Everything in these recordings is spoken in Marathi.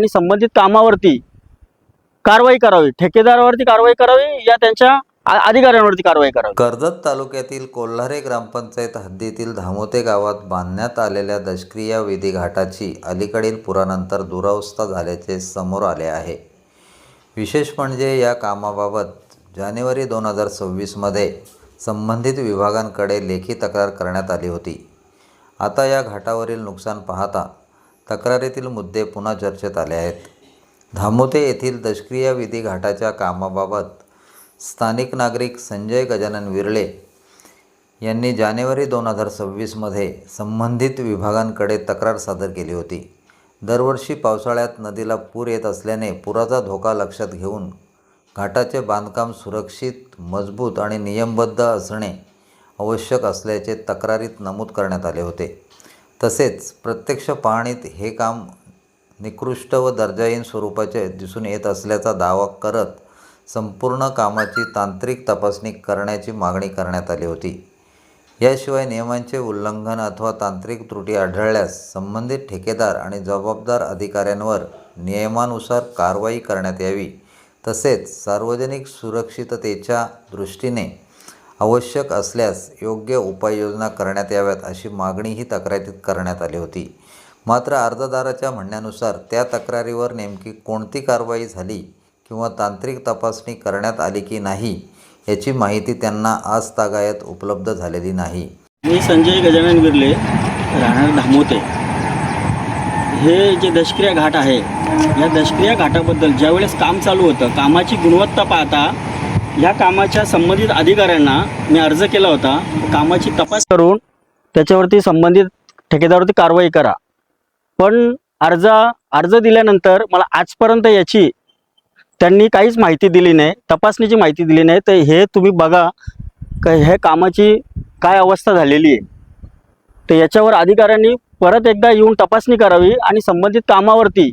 आणि संबंधित कामावरती कारवाई करावी, ठेकेदारावरती कारवाई करावी या त्यांच्या अधिकाऱ्यांवरती कारवाई करावी। कर्जत तालुक्यातील कोल्हारे ग्रामपंचायत हद्दीतील धामोते गावात बांधण्यात आलेल्या दशक्रिया विधी घाटाची अलीकडील पुरानंतर दुरावस्था झाल्याचे समोर आले आहे। विशेष म्हणजे या कामाबाबत जानेवारी 2026 मध्ये संबंधित विभागांकडे लेखी तक्रार करण्यात आली होती। आता या घाटावरील नुकसान पाहता तक्रारीतील मुद्दे पुन्हा चर्चेत आले आहेत। धामोते येथील दशक्रिया विधी घाटाच्या कामाबाबत स्थानिक नागरिक संजय गजानन विरळे यांनी जानेवारी 2026 मध्ये संबंधित विभागांकडे तक्रार सादर केली होती। दरवर्षी पावसाळ्यात नदीला पूर येत असल्याने पुराचा धोका लक्षात घेऊन घाटाचे बांधकाम सुरक्षित, मजबूत आणि नियमबद्ध असणे आवश्यक असल्याचे तक्रारीत नमूद करण्यात आले होते। तसेच प्रत्यक्ष पाहणीत हे काम निकृष्ट व दर्जाहीन स्वरूपाचे दिसून येत असल्याचा दावा करत संपूर्ण कामाची तांत्रिक तपासणी करण्याची मागणी करण्यात आली होती। याशिवाय नियमांचे उल्लंघन अथवा तांत्रिक त्रुटी आढळल्यास संबंधित ठेकेदार आणि जबाबदार अधिकाऱ्यांवर नियमानुसार कारवाई करण्यात यावी। तसेच सार्वजनिक सुरक्षिततेच्या दृष्टीने आवश्यक असल्यास योग्य उपाययोजना करण्यात याव्यात अशी मागणीही तक्रारीत करण्यात आली होती। मात्र अर्जदाराच्या म्हणण्यानुसार त्या तक्रारीवर नेमकी कोणती कारवाई झाली किंवा तांत्रिक तपासणी करण्यात आली की नाही याची माहिती त्यांना आजतागायत उपलब्ध झालेली नाही। मी संजय गजानन विरले, राहणार धामोते। हे जे दशक्रिया घाट आहे, या दशक्रिया घाटाबद्दल ज्यावेळेस काम चालू होतं, कामाची गुणवत्ता पाहता या कामाच्या संबंधित अधिकाऱ्यांना मी अर्ज केला होता, कामाची तपास करून त्याच्यावरती संबंधित ठेकेदारावरती कारवाई करा। पण अर्ज दिल्यानंतर मला आजपर्यंत याची त्यांनी काहीच माहिती दिली नाही, तपासणीची माहिती दिली नाही। तर हे तुम्ही बघा का हे कामाची काय अवस्था झालेली आहे। तर याच्यावर अधिकाऱ्यांनी परत एकदा येऊन तपासणी करावी आणि संबंधित कामावरती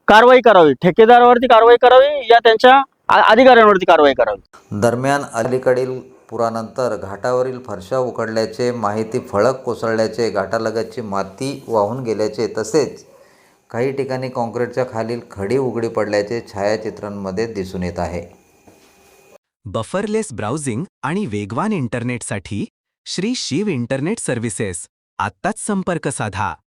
कारवाई करावी, ठेकेदारावरती कारवाई करावी या त्यांच्या अधिकाऱ्यांवरती कारवाई करावी। दरम्यान अलीकडील पुरानंतर घाटावरील फरशा उखडल्याचे, माहिती फळक कोसळल्याचे, घाटालगतची माती वाहून गेल्याचे तसेच काही ठिकाणी काँक्रीटच्या खालील खडी उघडी पडल्याचे छायाचित्रांमध्ये दिसून येत आहे। बफरलेस ब्राउझिंग आणि वेगवान इंटरनेटसाठी श्री शिव इंटरनेट सर्व्हिसेस आत्ताच संपर्क साधा।